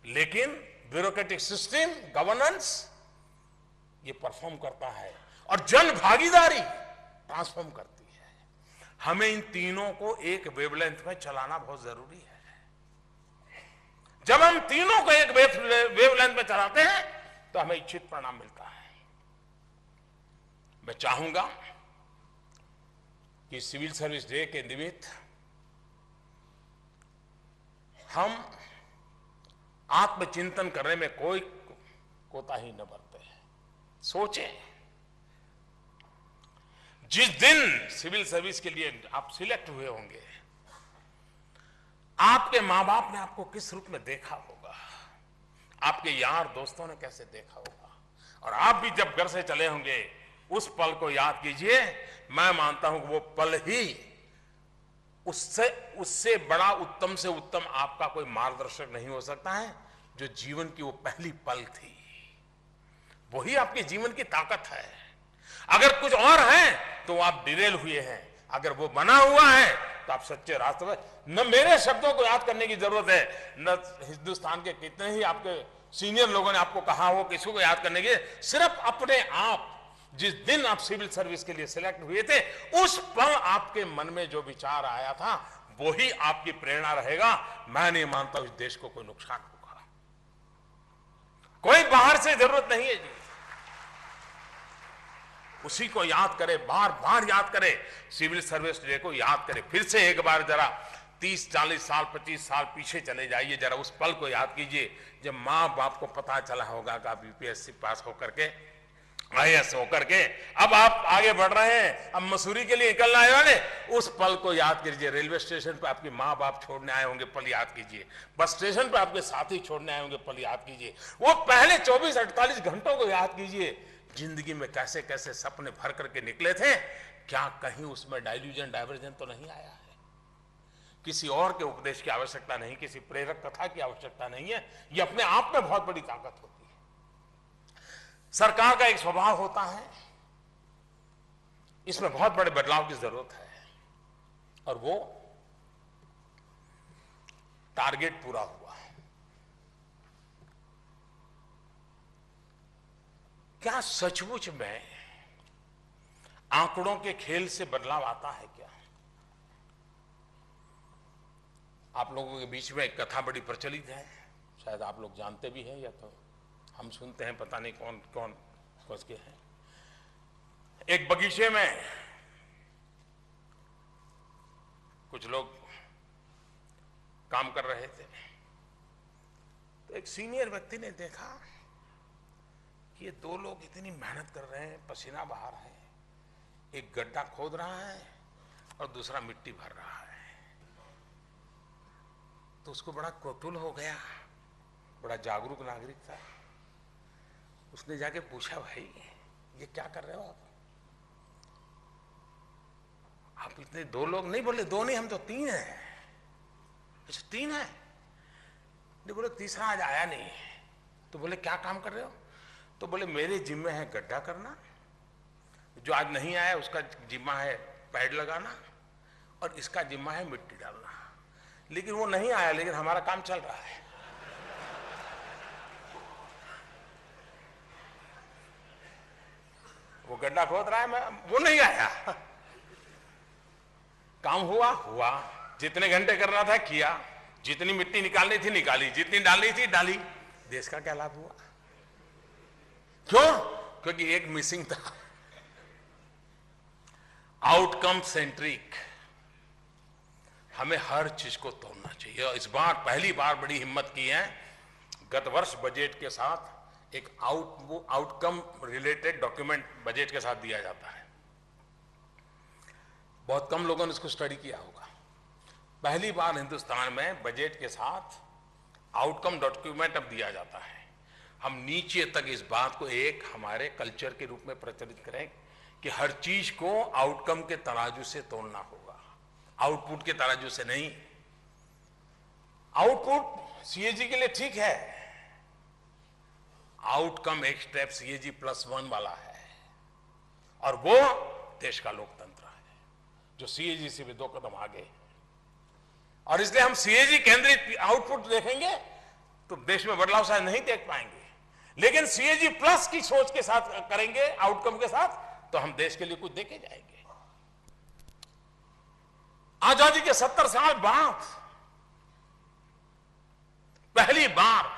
लेकिन ब्यूरोक्रेटिक सिस्टम, गवर्नेंस ये परफॉर्म करता है, और जन भागीदारी ट्रांसफॉर्म करती है। हमें इन तीनों को एक वेवलेंथ में चलाना बहुत जरूरी है। जब हम तीनों को एक वेवलेंथ में चलाते हैं तो हमें इच्छित परिणाम मिलता है। मैं चाहूंगा कि सिविल सर्विस डे के निमित्त हम आत्मचिंतन करने में कोई कोताही न बरते। सोचें, जिस दिन सिविल सर्विस के लिए आप सिलेक्ट हुए होंगे, आपके मां बाप ने आपको किस रूप में देखा होगा, आपके यार दोस्तों ने कैसे देखा होगा, और आप भी जब घर से चले होंगे उस पल को याद कीजिए। मैं मानता हूं कि वो पल ही उससे बड़ा उत्तम से उत्तम आपका कोई मार्गदर्शक नहीं हो सकता है। जो जीवन की वो पहली पल थी, वही आपके जीवन की ताकत है। अगर कुछ और है तो आप डिरेल हुए हैं, अगर वो बना हुआ है तो आप सच्चे रास्ते में। न मेरे शब्दों को याद करने की जरूरत है, न हिंदुस्तान के कितने ही आपके सीनियर लोगों ने आपको कहा हो किसी को याद करने की, सिर्फ अपने आप जिस दिन आप सिविल सर्विस के लिए सिलेक्ट हुए थे उस पल आपके मन में जो विचार आया था वही आपकी प्रेरणा रहेगा। मैं नहीं मानता इस देश को कोई नुकसान होगा, कोई बाहर से जरूरत नहीं है जी। उसी को याद करे, बार बार याद करे, सिविल सर्विस डे को याद करे। फिर से एक बार जरा 30-40 साल 25 साल पीछे चले जाइए, जरा उस पल को याद कीजिए जब माँ बाप को पता चला होगा कि आप यूपीएससी पास होकर के, IAS होकर के अब आप आगे बढ़ रहे हैं, अब मसूरी के लिए निकलना आए वाले, उस पल को याद कीजिए। रेलवे स्टेशन पर आपके माँ बाप छोड़ने आए होंगे, पल याद कीजिए। बस स्टेशन पर आपके साथी छोड़ने आए होंगे, पल याद कीजिए। वो पहले 24-48 घंटों को याद कीजिए। जिंदगी में कैसे कैसे सपने भर करके निकले थे, क्या कहीं उसमें डाइल्यूजन डाइवर्जन तो नहीं आया है? किसी और के उपदेश की आवश्यकता नहीं, किसी प्रेरक कथा की आवश्यकता नहीं है। ये अपने आप में बहुत बड़ी ताकत होती है। सरकार का एक स्वभाव होता है, इसमें बहुत बड़े बदलाव की जरूरत है, और वो टारगेट पूरा हुआ है। क्या सचमुच में आंकड़ों के खेल से बदलाव आता है क्या? आप लोगों के बीच में एक कथा बड़ी प्रचलित है, शायद आप लोग जानते भी हैं, या तो हम सुनते हैं, पता नहीं कौन कौन के हैं। एक बगीचे में कुछ लोग काम कर रहे थे, तो एक सीनियर व्यक्ति ने देखा कि ये दो लोग इतनी मेहनत कर रहे हैं, पसीना बहा रहे हैं, एक गड्ढा खोद रहा है और दूसरा मिट्टी भर रहा है। तो उसको बड़ा कौतूहल हो गया, बड़ा जागरूक नागरिक था। उसने जाके पूछा, भाई ये क्या कर रहे हो आप इतने दो लोग? नहीं, बोले दो नहीं, हम तो 3 हैं। अच्छा 3 है? नहीं, बोले तीसरा आज आया नहीं। तो बोले क्या काम कर रहे हो? तो बोले मेरे जिम्मे है गड्ढा करना, जो आज नहीं आया उसका जिम्मा है पैड लगाना, और इसका जिम्मा है मिट्टी डालना। लेकिन वो नहीं आया, लेकिन हमारा काम चल रहा है। वो गड्ढा खोद रहा है, वो नहीं आया। काम हुआ, जितने घंटे करना था किया, जितनी मिट्टी निकालनी थी निकाली, जितनी डालनी थी डाली। देश का क्या लाभ हुआ? क्यों? क्योंकि एक मिसिंग था, आउटकम सेंट्रिक। हमें हर चीज को तोड़ना चाहिए। इस बार पहली बार बड़ी हिम्मत की है, गत वर्ष बजट के साथ एक आउटकम रिलेटेड डॉक्यूमेंट बजट के साथ दिया जाता है। बहुत कम लोगों ने इसको स्टडी किया होगा। पहली बार हिंदुस्तान में बजट के साथ आउटकम डॉक्यूमेंट अब दिया जाता है। हम नीचे तक इस बात को एक हमारे कल्चर के रूप में प्रचलित करें कि हर चीज को आउटकम के तराजू से तोड़ना होगा, आउटपुट के तराजू से नहीं। आउटपुट सीएजी के लिए ठीक है, आउटकम एक स्टेप सीएजी +1 वाला है, और वो देश का लोकतंत्र है जो सीएजी से भी 2 कदम आगे है। और इसलिए हम सीएजी केंद्रित आउटपुट देखेंगे तो देश में बदलाव शायद नहीं देख पाएंगे, लेकिन सीएजी प्लस की सोच के साथ करेंगे, आउटकम के साथ, तो हम देश के लिए कुछ देके जाएंगे। आजादी के 70 साल बाद पहली बार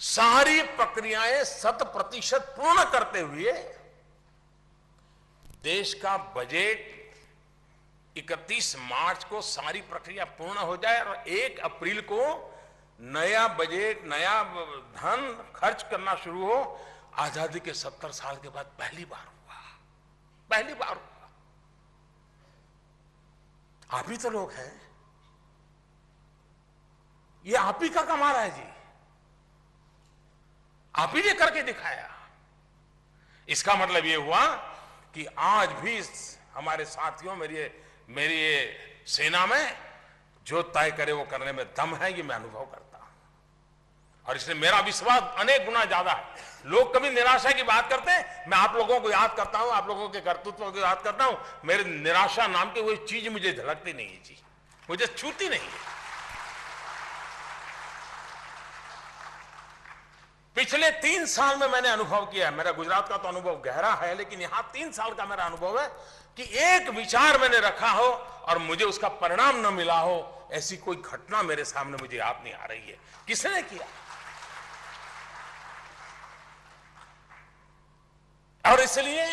सारी प्रक्रियाएं 100% पूर्ण करते हुए देश का बजट 31 मार्च को सारी प्रक्रिया पूर्ण हो जाए और 1 अप्रैल को नया बजट, नया धन खर्च करना शुरू हो। आजादी के 70 साल के बाद पहली बार हुआ, पहली बार हुआ। आप ही तो लोग हैं, ये आप ही का कमाल है जी, आप ही ने करके दिखाया। इसका मतलब ये हुआ कि आज भी हमारे साथियों, मेरी ये सेना में जो तय करे वो करने में दम है, ये मैं अनुभव करता हूं। और इसलिए मेरा विश्वास अनेक गुना ज्यादा है। लोग कभी निराशा की बात करते हैं, मैं आप लोगों को याद करता हूं, आप लोगों के कर्तृत्व को याद करता हूं। मेरे निराशा नाम की कोई चीज मुझे झलकती नहीं है जी, मुझे छूती नहीं है। पिछले 3 साल में मैंने अनुभव किया, मेरा गुजरात का तो अनुभव गहरा है, लेकिन यहां 3 साल का मेरा अनुभव है कि एक विचार मैंने रखा हो और मुझे उसका परिणाम न मिला हो, ऐसी कोई घटना मेरे सामने मुझे याद नहीं आ रही है। किसने किया? और इसलिए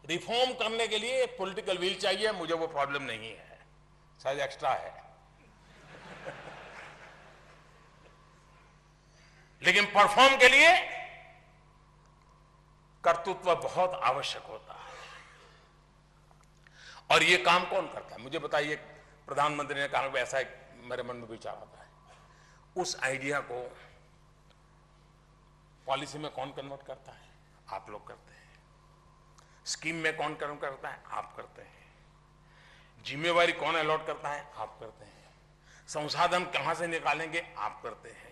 रिफॉर्म करने के लिए पॉलिटिकल विल चाहिए। मुझे वो प्रॉब्लम नहीं है, शायद एक्स्ट्रा है, लेकिन परफॉर्म के लिए कर्तृत्व बहुत आवश्यक होता है। और ये काम कौन करता है? मुझे बताइए। प्रधानमंत्री ने कहा कि ऐसा मेरे मन में विचार आता है, उस आइडिया को पॉलिसी में कौन कन्वर्ट करता है? आप लोग करते हैं। स्कीम में कौन कन्वर्ट करता है? आप करते हैं। जिम्मेवारी कौन अलॉट करता है? आप करते हैं। संसाधन कहां से निकालेंगे? आप करते हैं।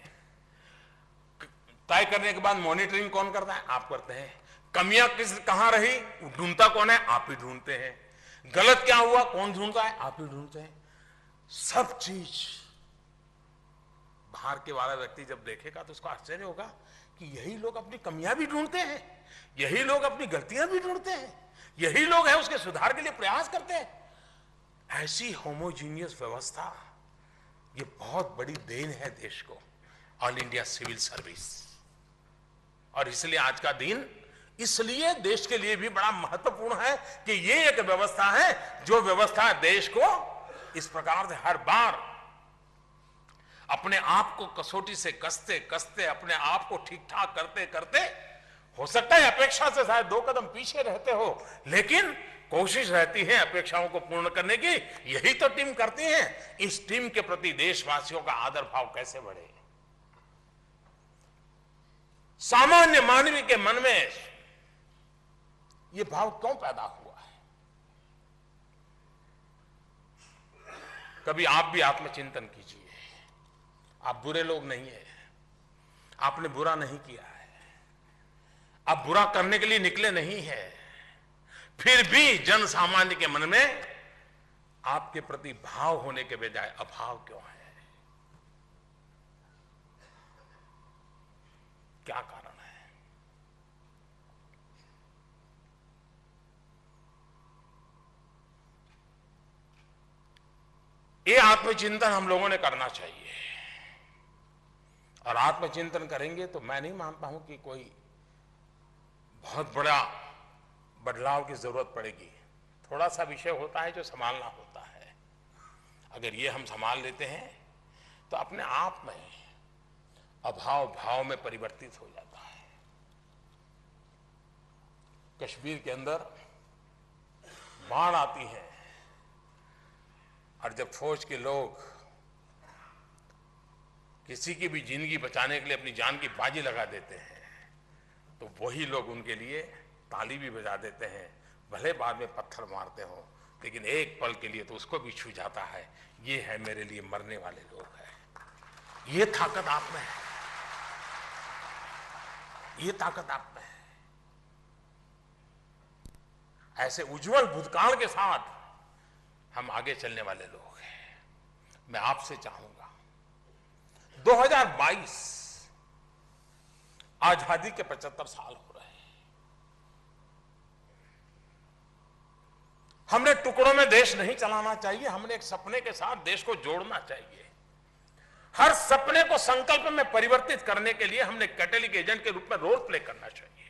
तय करने के बाद मॉनिटरिंग कौन करता है? आप करते हैं। कमियां कहां रही, ढूंढता कौन है? आप ही ढूंढते हैं। गलत क्या हुआ, कौन ढूंढता है? आप ही ढूंढते हैं। सब चीज बाहर के वाला व्यक्ति जब देखेगा तो उसको आश्चर्य होगा कि यही लोग अपनी कमियां भी ढूंढते हैं, यही लोग अपनी गलतियां भी ढूंढते हैं, यही लोग हैं उसके सुधार के लिए प्रयास करते हैं। ऐसी होमोजीनियस व्यवस्था, ये बहुत बड़ी देन है देश को, ऑल इंडिया सिविल सर्विस। और इसलिए आज का दिन इसलिए देश के लिए भी बड़ा महत्वपूर्ण है कि ये एक व्यवस्था है जो व्यवस्था देश को इस प्रकार से हर बार अपने आप को कसौटी से कसते कसते अपने आप को ठीक ठाक करते करते, हो सकता है अपेक्षा से शायद 2 कदम पीछे रहते हो, लेकिन कोशिश रहती है अपेक्षाओं को पूर्ण करने की। यही तो टीम करती है। इस टीम के प्रति देशवासियों का आदर भाव कैसे बढ़े? सामान्य मानवी के मन में यह भाव क्यों पैदा हुआ है? कभी आप भी आत्मचिंतन कीजिए। आप बुरे लोग नहीं है, आपने बुरा नहीं किया है, आप बुरा करने के लिए निकले नहीं है, फिर भी जन सामान्य के मन में आपके प्रति भाव होने के बजाय अभाव क्यों है? क्या कारण है? ये आत्मचिंतन हम लोगों ने करना चाहिए। और आत्मचिंतन करेंगे तो मैं नहीं मानता हूं कि कोई बहुत बड़ा बदलाव की जरूरत पड़ेगी। थोड़ा सा विषय होता है जो संभालना होता है। अगर ये हम संभाल लेते हैं तो अपने आप में अभाव भाव में परिवर्तित हो जाता है। कश्मीर के अंदर बाढ़ आती है और जब फौज के लोग किसी की भी जिंदगी बचाने के लिए अपनी जान की बाजी लगा देते हैं तो वही लोग उनके लिए ताली भी बजा देते हैं, भले बाद में पत्थर मारते हो, लेकिन एक पल के लिए तो उसको भी छू जाता है। ये है मेरे लिए मरने वाले लोग हैं। ये ताकत आप में है, ये ताकत आप में है। ऐसे उज्जवल भूतकाल के साथ हम आगे चलने वाले लोग हैं। मैं आपसे चाहूंगा 2022 आजादी के 75 साल हो रहे हैं। हमने टुकड़ों में देश नहीं चलाना चाहिए, हमने एक सपने के साथ देश को जोड़ना चाहिए। हर सपने को संकल्प में परिवर्तित करने के लिए हमने कैटलिक एजेंट के रूप में रोल प्ले करना चाहिए।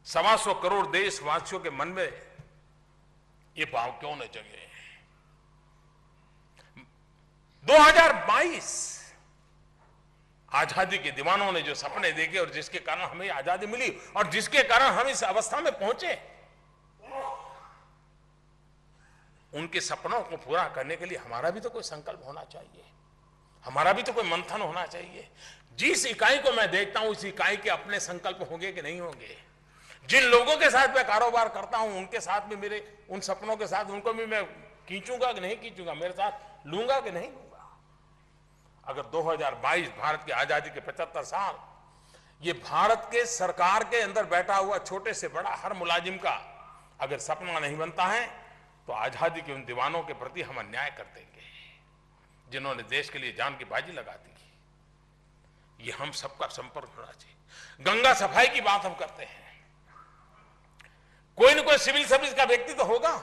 125 करोड़ देशवासियों के मन में ये भाव क्यों न जगे? 2022 आजादी के दीवानों ने जो सपने देखे और जिसके कारण हमें आजादी मिली और जिसके कारण हम इस अवस्था में पहुंचे, उनके सपनों को पूरा करने के लिए हमारा भी तो कोई संकल्प होना चाहिए, हमारा भी तो कोई मंथन होना चाहिए। जिस इकाई को मैं देखता हूं उस इकाई के अपने संकल्प होंगे कि नहीं होंगे? जिन लोगों के साथ मैं कारोबार करता हूं उनके साथ भी मेरे उन सपनों के साथ उनको भी मैं खींचूंगा कि नहीं खींचूंगा, मेरे साथ लूंगा कि नहीं लूंगा? अगर 2022 भारत की आजादी के 75 साल, ये भारत के सरकार के अंदर बैठा हुआ छोटे से बड़ा हर मुलाजिम का अगर सपना नहीं बनता है तो आजादी के उन दीवानों के प्रति हम अन्याय कर देंगे जिन्होंने देश के लिए जान की बाजी लगा दी। ये हम सबका संपर्क होना चाहिए। गंगा सफाई की बात हम करते हैं, कोई न कोई सिविल सर्विस का व्यक्ति तो होगा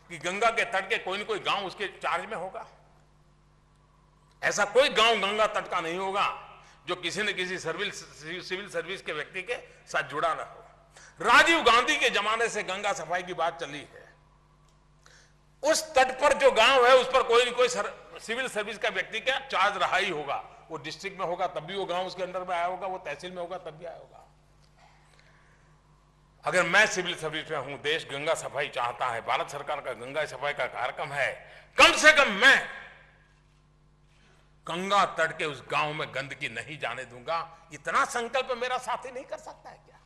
कि गंगा के तट के कोई न कोई गांव उसके चार्ज में होगा। ऐसा कोई गांव गंगा तट का नहीं होगा जो किसी न किसी सिविल सर्विस के व्यक्ति के साथ जुड़ा न हो। राजीव गांधी के जमाने से गंगा सफाई की बात चली है। उस तट पर जो गांव है उस पर कोई न कोई सिविल सर्विस का व्यक्ति का चार्ज रहा ही होगा। वो डिस्ट्रिक्ट में होगा तब भी वो गांव उसके अंडर में आया होगा, वो तहसील में होगा तब भी आया होगा। अगर मैं सिविल सर्विस में हूं, देश गंगा सफाई चाहता है, भारत सरकार का गंगा सफाई का कार्यक्रम है, कम से कम मैं गंगा तट के उस गांव में गंदगी नहीं जाने दूंगा। इतना संकल्प मेरा साथी नहीं कर सकता है क्या?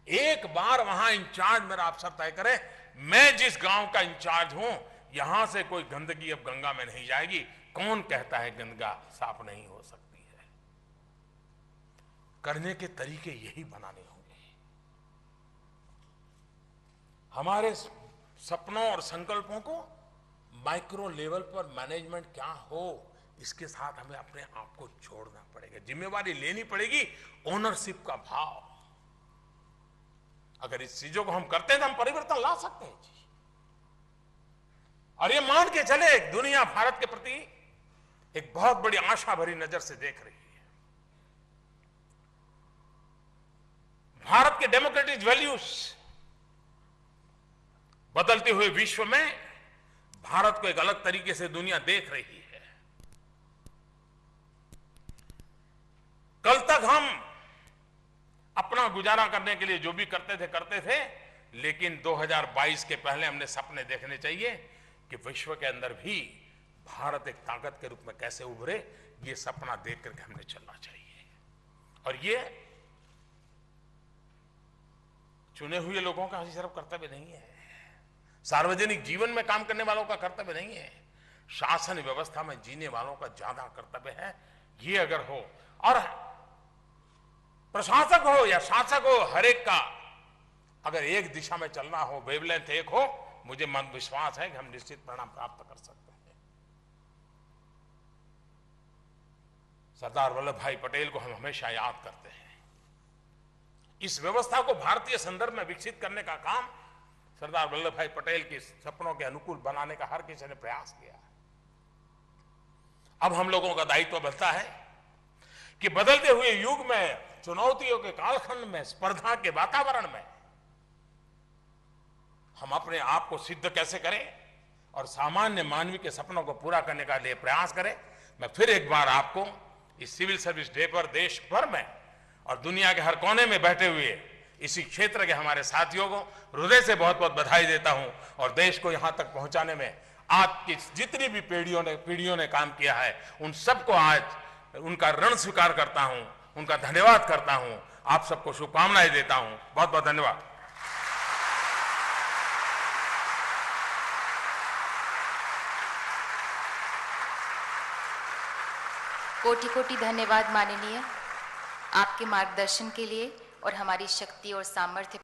एक बार वहां इंचार्ज मेरा अफसर तय करे, मैं जिस गांव का इंचार्ज हूं यहां से कोई गंदगी अब गंगा में नहीं जाएगी। कौन कहता है गंगा साफ नहीं हो सकती है? करने के तरीके यही बनाने होंगे। हमारे सपनों और संकल्पों को माइक्रो लेवल पर मैनेजमेंट क्या हो, इसके साथ हमें अपने आप को जोड़ना पड़ेगा, जिम्मेवारी लेनी पड़ेगी, ओनरशिप का भाव। अगर इस चीजों को हम करते हैं तो हम परिवर्तन ला सकते हैं जी। और ये मान के चले, दुनिया भारत के प्रति एक बहुत बड़ी आशा भरी नजर से देख रही है। भारत के डेमोक्रेटिक वैल्यूज बदलते हुए विश्व में भारत को एक अलग तरीके से दुनिया देख रही है। कल तक हम अपना गुजारा करने के लिए जो भी करते थे, लेकिन 2022 के पहले हमने सपने देखने चाहिए कि विश्व के अंदर भी भारत एक ताकत के रूप में कैसे उभरे। ये सपना देख करके हमने चलना चाहिए। और ये चुने हुए लोगों का सिर्फ कर्तव्य नहीं है, सार्वजनिक जीवन में काम करने वालों का कर्तव्य नहीं है, शासन व्यवस्था में जीने वालों का ज्यादा कर्तव्य है। ये अगर हो, और प्रशासक हो या शासक हो, हर एक का अगर एक दिशा में चलना हो, वेवलेंथ एक हो, मुझे मन विश्वास है कि हम निश्चित परिणाम प्राप्त कर सकते हैं। सरदार वल्लभ भाई पटेल को हम हमेशा याद करते हैं। इस व्यवस्था को भारतीय संदर्भ में विकसित करने का काम सरदार वल्लभ भाई पटेल के सपनों के अनुकूल बनाने का हर किसी ने प्रयास किया। अब हम लोगों का दायित्व बनता है कि बदलते हुए युग में, चुनौतियों के कालखंड में, स्पर्धा के वातावरण में हम अपने आप को सिद्ध कैसे करें और सामान्य मानवीय के सपनों को पूरा करने का लिए प्रयास करें। मैं फिर एक बार आपको इस सिविल सर्विस डे पर देश भर में और दुनिया के हर कोने में बैठे हुए इसी क्षेत्र के हमारे साथियों को हृदय से बहुत बहुत बधाई देता हूं। और देश को यहां तक पहुंचाने में आपकी जितनी भी पीढ़ियों ने काम किया है, उन सबको आज उनका ऋण स्वीकार करता हूं, उनका धन्यवाद करता हूं। आप सबको शुभकामनाएं देता हूं। बहुत बहुत धन्यवाद। कोटि कोटि धन्यवाद माननीय, आपके मार्गदर्शन के लिए और हमारी शक्ति और सामर्थ्य